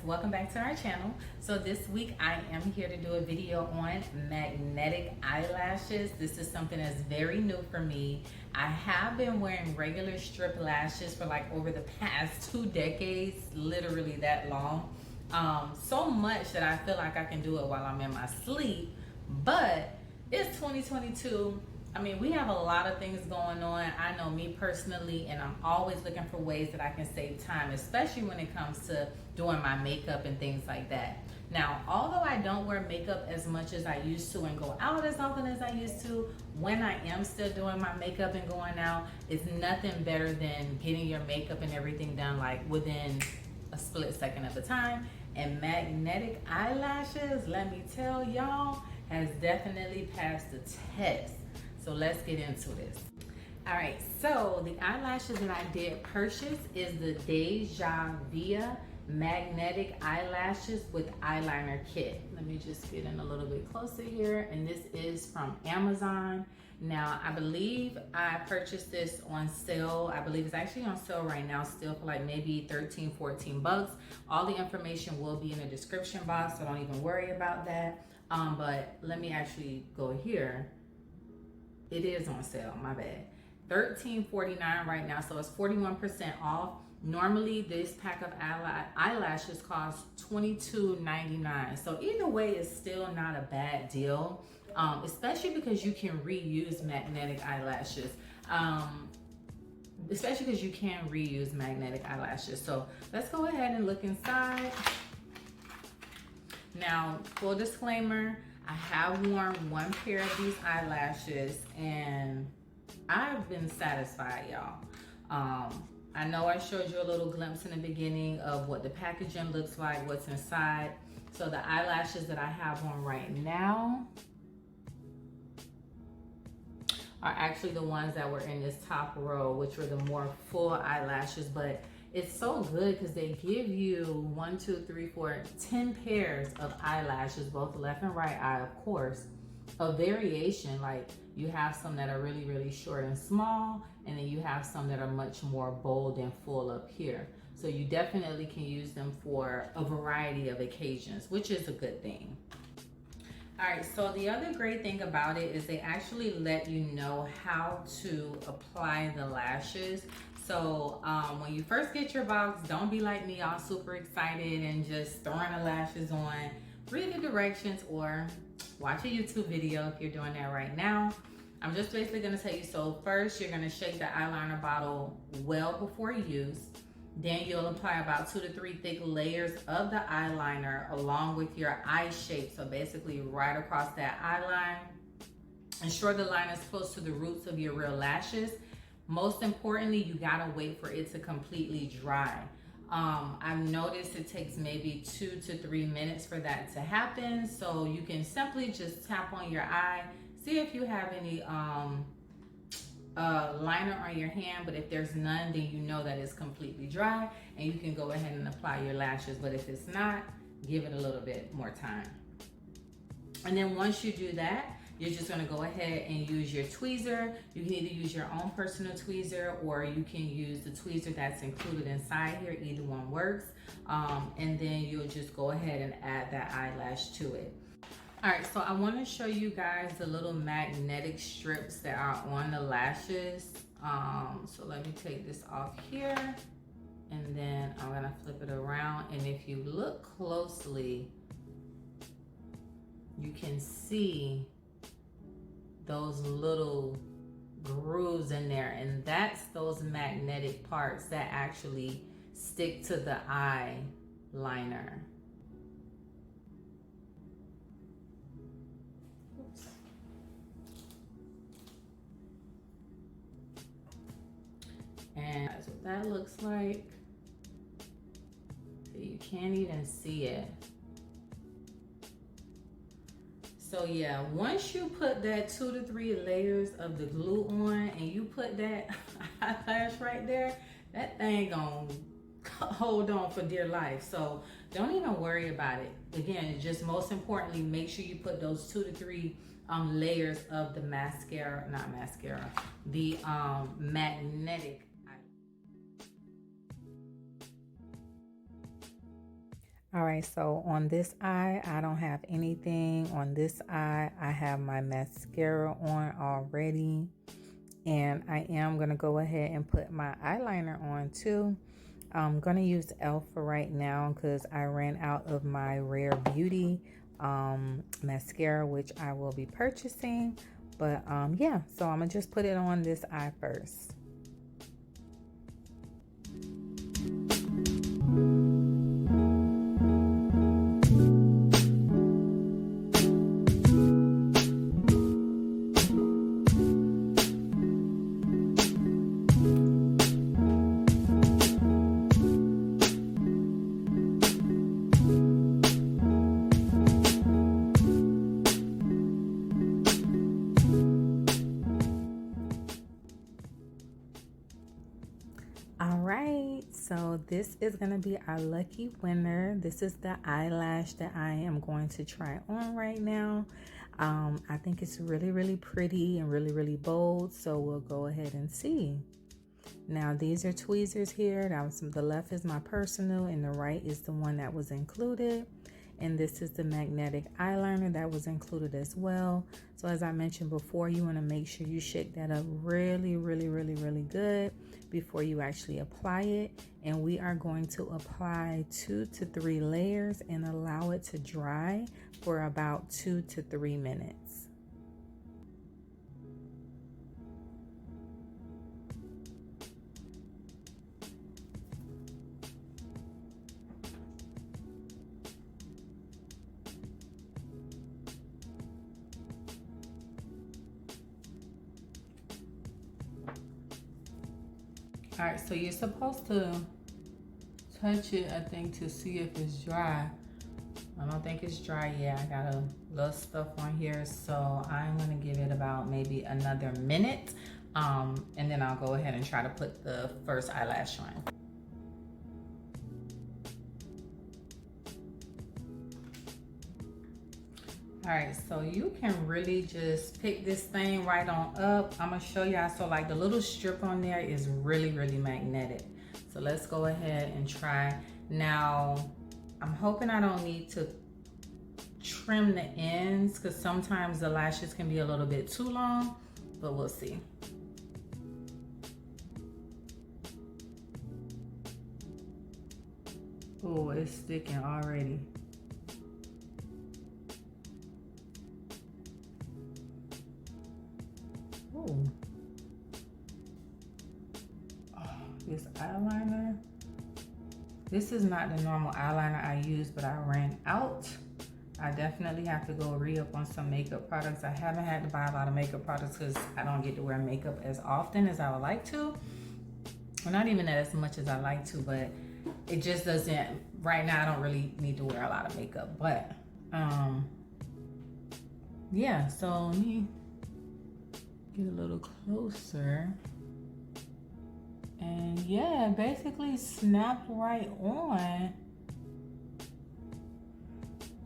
welcome back to our channel. So this week I am here to do a video on magnetic eyelashes. This is something that's very new for me. I have been wearing regular strip lashes for like over the past 2 decades, literally that long. So much that I feel like I can do it while I'm in my sleep, but it's 2022. I mean, we have a lot of things going on. I know me personally, and I'm always looking for ways that I can save time, especially when it comes to doing my makeup and things like that. Now, although I don't wear makeup as much as I used to and go out as often as I used to, when I am still doing my makeup and going out, it's nothing better than getting your makeup and everything done like within a split second of the time. And magnetic eyelashes, let me tell y'all, has definitely passed the test. So let's get into this. All right, so the eyelashes that I did purchase is the Dejavia magnetic eyelashes with eyeliner kit. Let me just get in a little bit closer here. And this is from Amazon. Now, I believe I purchased this on sale. I believe it's actually on sale right now, still for like maybe 13, 14 bucks. All the information will be in the description box, so don't even worry about that. But let me actually go here. It is on sale, my bad. $13.49 right now, so it's 41% off. Normally, this pack of eyelashes costs $22.99. So either way, it's still not a bad deal, especially because you can reuse magnetic eyelashes. So let's go ahead and look inside. Now, full disclaimer, I have worn one pair of these eyelashes and I've been satisfied, y'all. I know I showed you a little glimpse in the beginning of what the packaging looks like, what's inside. So the eyelashes that I have on right now are actually the ones that were in this top row, which were the more full eyelashes, but it's so good because they give you 1, 2, 3, 4, 10 pairs of eyelashes, both left and right eye, of course, a variation. Like you have some that are really, really short and small, and then you have some that are much more bold and full up here. So you definitely can use them for a variety of occasions, which is a good thing. All right, so the other great thing about it is they actually let you know how to apply the lashes. So when you first get your box, don't be like me, all super excited and just throwing the lashes on. Read the directions or watch a YouTube video if you're doing that right now. I'm just basically gonna tell you, so first you're gonna shake the eyeliner bottle well before use. Then you'll apply about 2 to 3 thick layers of the eyeliner along with your eye shape. So basically right across that eye line. Ensure the line is close to the roots of your real lashes. Most importantly, you gotta wait for it to completely dry. I've noticed it takes maybe 2 to 3 minutes for that to happen. So you can simply just tap on your eye, see if you have any liner on your hand, but if there's none, then you know that it's completely dry and you can go ahead and apply your lashes. But if it's not, give it a little bit more time. And then once you do that, you're just gonna go ahead and use your tweezer. You can either use your own personal tweezer or you can use the tweezer that's included inside here. Either one works. And then you'll just go ahead and add that eyelash to it. All right, so I wanna show you guys the little magnetic strips that are on the lashes. So let me take this off here and then I'm gonna flip it around. And if you look closely, you can see those little grooves in there, and that's those magnetic parts that actually stick to the eyeliner. And that's what that looks like. You can't even see it. So yeah, once you put that 2 to 3 layers of the glue on and you put that eyelash right there, that thing gonna hold on for dear life. So don't even worry about it. Again, just most importantly, make sure you put those 2 to 3 layers of the the magnetic. All right, so on this eye, I don't have anything. On this eye, I have my mascara on already. And I am going to go ahead and put my eyeliner on too. I'm going to use e.l.f. for right now because I ran out of my Rare Beauty mascara, which I will be purchasing. But yeah, so I'm going to just put it on this eye first. All right, so this is going to be our lucky winner. This is the eyelash that I am going to try on right now. I think it's really, really pretty and really, really bold. So we'll go ahead and see. Now, these are tweezers here. The left is my personal and the right is the one that was included. And this is the magnetic eyeliner that was included as well. So as I mentioned before, you want to make sure you shake that up really, really, really, really good before you actually apply it. And we are going to apply 2 to 3 layers and allow it to dry for about 2 to 3 minutes. All right, so you're supposed to touch it, I think, to see if it's dry. I don't think it's dry yet. I got a little stuff on here, so I'm gonna give it about maybe another minute, and then I'll go ahead and try to put the first eyelash on. All right, so you can really just pick this thing right on up. I'm gonna show y'all. So like the little strip on there is really, really magnetic. So let's go ahead and try. Now, I'm hoping I don't need to trim the ends because sometimes the lashes can be a little bit too long, but we'll see. Oh, it's sticking already. Oh, this eyeliner. This is not the normal eyeliner I use, but I ran out. I definitely have to go re-up on some makeup products. I haven't had to buy a lot of makeup products because I don't get to wear makeup as often as I would like to. Well, not even as much as I like to, but it just doesn't, right now I don't really need to wear a lot of makeup. But yeah, so let me get a little closer. And yeah, basically snapped right on.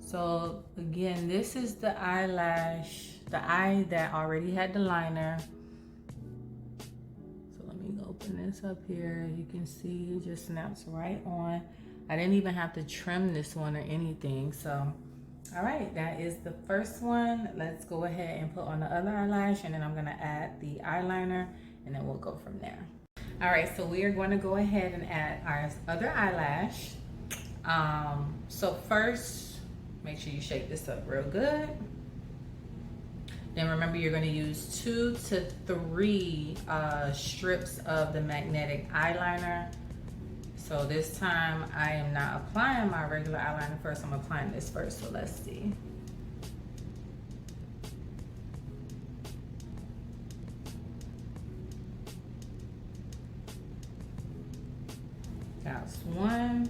So again, this is the eyelash, the eye that already had the liner. So let me open this up here. You can see it just snaps right on. I didn't even have to trim this one or anything. So, all right, that is the first one. Let's go ahead and put on the other eyelash, and then I'm gonna add the eyeliner, and then we'll go from there. All right, so we are going to go ahead and add our other eyelash. So first, make sure you shake this up real good. Then remember, you're going to use 2 to 3 strips of the magnetic eyeliner. So this time I am not applying my regular eyeliner first. I'm applying this first, so let's see. That's one.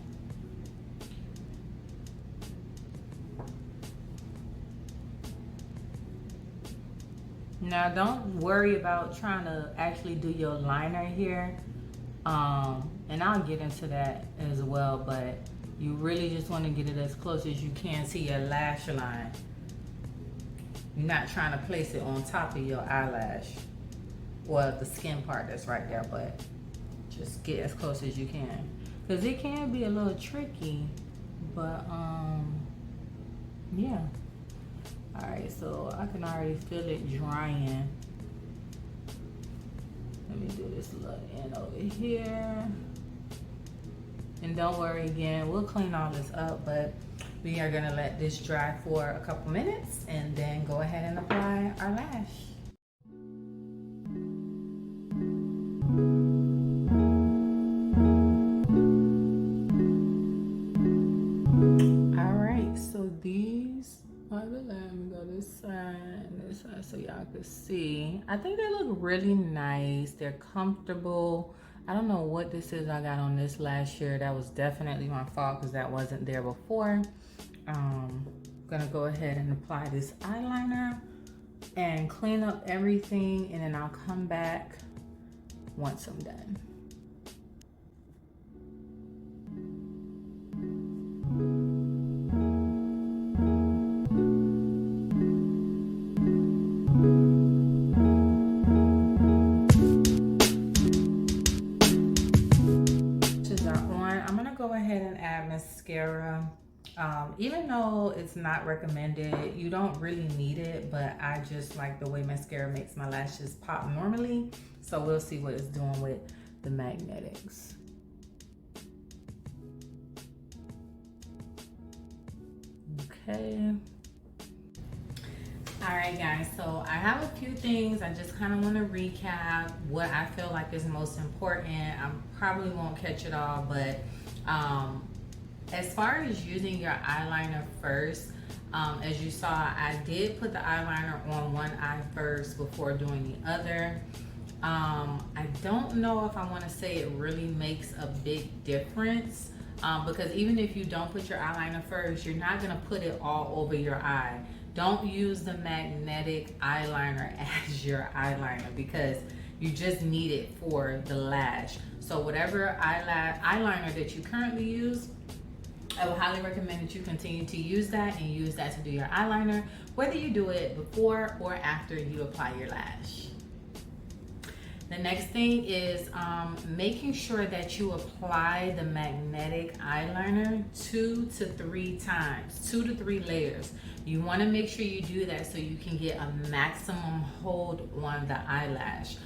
Now don't worry about trying to actually do your liner here. And I'll get into that as well, but you really just want to get it as close as you can to your lash line. You're not trying to place it on top of your eyelash. Well, the skin part that's right there, but just get as close as you can. Because it can be a little tricky, But yeah. All right, so I can already feel it drying. Let me do this little end over here. And don't worry, again, we'll clean all this up, but we are gonna let this dry for a couple minutes and then go ahead and apply our lash. All right, so these are the, let me go this side and this side so y'all can see. I think they look really nice. They're comfortable. I don't know what this is I got on this last year. That was definitely my fault because that wasn't there before. I'm gonna go ahead and apply this eyeliner and clean up everything, and then I'll come back once I'm done. Mascara. Even though it's not recommended, you don't really need it, but I just like the way mascara makes my lashes pop normally. So we'll see what it's doing with the magnetics. Okay. All right, guys, so I have a few things. I just kind of want to recap what I feel like is most important. I probably won't catch it all, but as far as using your eyeliner first, as you saw, I did put the eyeliner on one eye first before doing the other. I don't know if I want to say it really makes a big difference, because even if you don't put your eyeliner first, you're not going to put it all over your eye. Don't use the magnetic eyeliner as your eyeliner because you just need it for the lash. So whatever eyeliner that you currently use, I would highly recommend that you continue to use that and use that to do your eyeliner, whether you do it before or after you apply your lash. The next thing is making sure that you apply the magnetic eyeliner 2 to 3 times, 2 to 3 layers. You want to make sure you do that so you can get a maximum hold on the eyelash.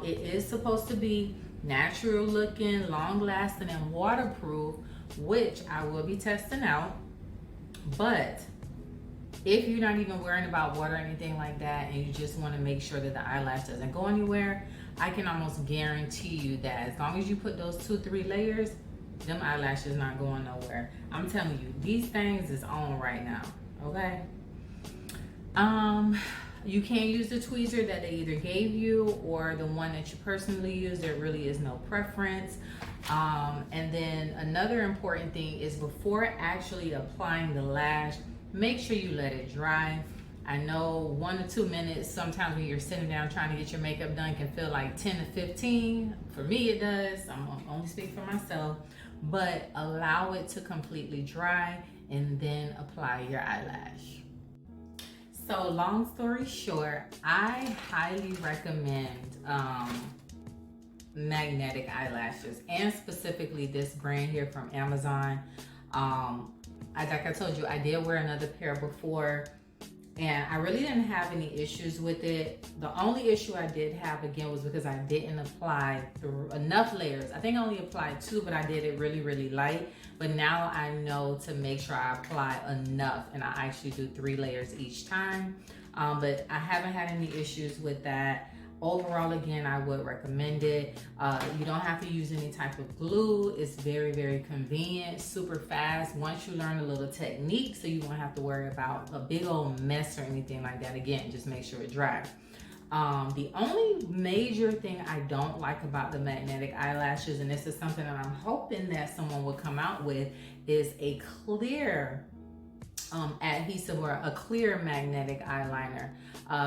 It is supposed to be natural looking, long lasting, and waterproof, which I will be testing out. But if you're not even worrying about water or anything like that, and you just want to make sure that the eyelash doesn't go anywhere, I can almost guarantee you that as long as you put those 2-3 layers, them eyelashes not going nowhere. I'm telling you, these things is on right now, okay? You can use the tweezer that they either gave you or the one that you personally use. There really is no preference. And then another important thing is before actually applying the lash, make sure you let it dry. I know 1 to 2 minutes, sometimes when you're sitting down trying to get your makeup done, can feel like 10 to 15. For me, it does. I'm only speaking for myself. But allow it to completely dry and then apply your eyelash. So long story short, I highly recommend magnetic eyelashes, and specifically this brand here from Amazon. Like I told you, I did wear another pair before and I really didn't have any issues with it. The only issue I did have, again, was because I didn't apply enough layers. I think I only applied 2, but I did it really, really light. But now I know to make sure I apply enough, and I actually do 3 layers each time. But I haven't had any issues with that. Overall, again, I would recommend it. You don't have to use any type of glue. It's very, very convenient, super fast. Once you learn a little technique, so you won't have to worry about a big old mess or anything like that. Again, just make sure it dries. The only major thing I don't like about the magnetic eyelashes, and this is something that I'm hoping that someone will come out with, is a clear adhesive or a clear magnetic eyeliner.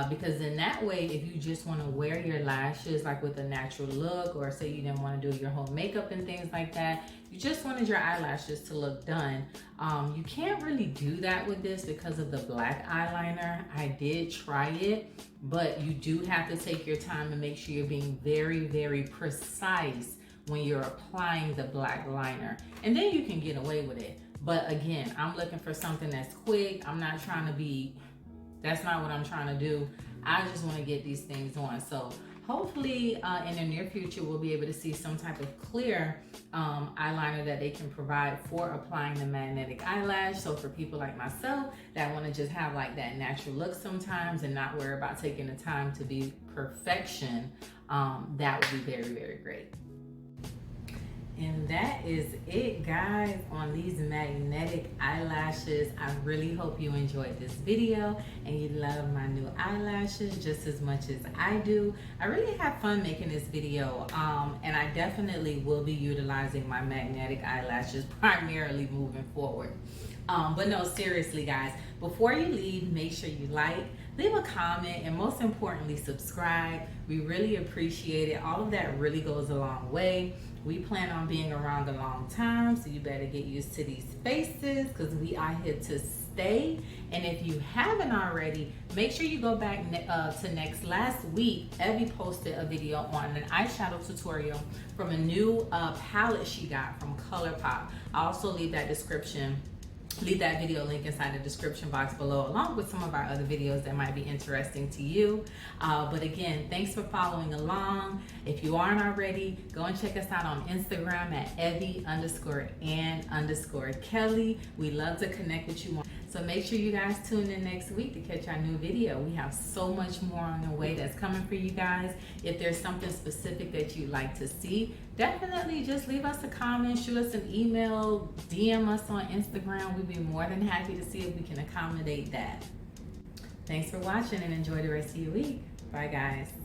Because in that way, if you just want to wear your lashes like with a natural look, or say you didn't want to do your whole makeup and things like that, you just wanted your eyelashes to look done, you can't really do that with this because of the black eyeliner. I did try it, but you do have to take your time and make sure you're being very, very precise when you're applying the black liner, and then you can get away with it. But again, I'm looking for something that's quick. I'm not trying to be, that's not what I'm trying to do. I just want to get these things on. So hopefully in the near future, we'll be able to see some type of clear eyeliner that they can provide for applying the magnetic eyelash. So for people like myself that want to just have like that natural look sometimes and not worry about taking the time to be perfection, that would be very, very great. And that is it, guys, on these magnetic eyelashes. I really hope you enjoyed this video and you love my new eyelashes just as much as I do. I really had fun making this video, and I definitely will be utilizing my magnetic eyelashes primarily moving forward. But no, seriously, guys, before you leave, make sure you like, leave a comment, and most importantly, subscribe. We really appreciate it. All of that really goes a long way. We plan on being around a long time, so you better get used to these faces because we are here to stay. And if you haven't already, make sure you go back to last week. Evie posted a video on an eyeshadow tutorial from a new palette she got from ColourPop. I'll also leave that video link inside the description box below, along with some of our other videos that might be interesting to you. But again, thanks for following along. If you aren't already, go and check us out on Instagram at Evie_and_Kelly. We love to connect with you. So make sure you guys tune in next week to catch our new video. We have so much more on the way that's coming for you guys. If there's something specific that you'd like to see, definitely just leave us a comment, shoot us an email, DM us on Instagram. We'd be more than happy to see if we can accommodate that. Thanks for watching and enjoy the rest of your week. Bye, guys.